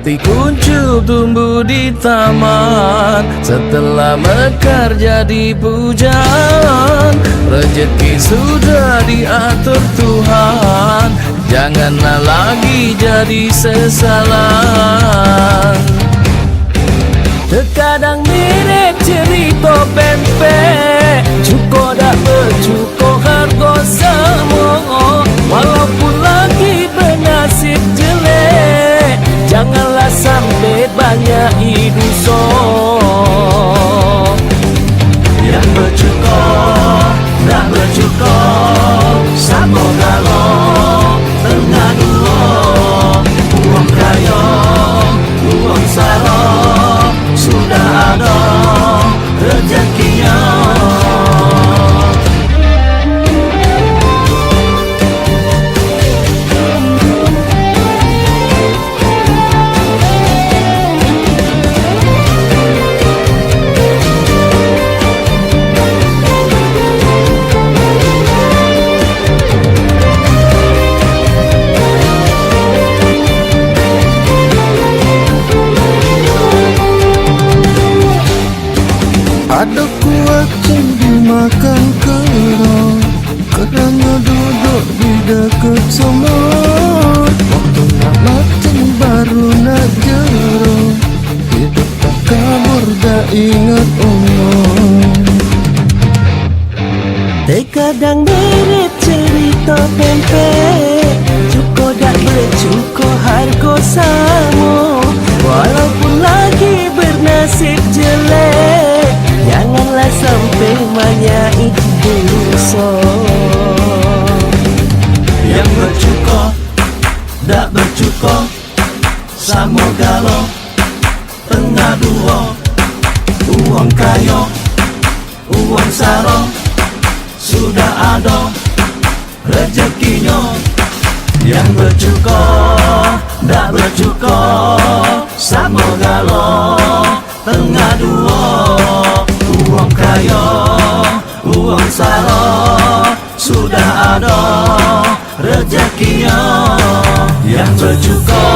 Hati kuncup tumbuh di taman, setelah mekar jadi pujan. Rezeki sudah diatur Tuhan, janganlah lagi jadi sesalan. Terkadang mirip cerita pempek, cuko dak bercuko harga sama. Walaupun lagi bernasib jelek, janganlah sampai banyak iduso. Yang bercuko dak bercuko sama galo tengah dua. Uang kaya, uang saro, sudah ada rezekinya. Ada kucing dimakan kerang, kerangnya duduk di dekat sumur. Waktu nak mancing baru nak jerung, hidup tak kabur dah ingat umur. Terkadang mirip cerita pempek, cuko dak bercuko harga sama. Walaupun lagi bernasib jelek, janganlah sampai banyak dosa. Yang bercuko dak bercuko sama galo tengah dua. Uang kaya, uang saro, sudah ada rezekinya. Yang bercuko dak bercuko sama galo tengah dua. Uang kaya, uang saro, sudah ada rezekinya. Yang bercuko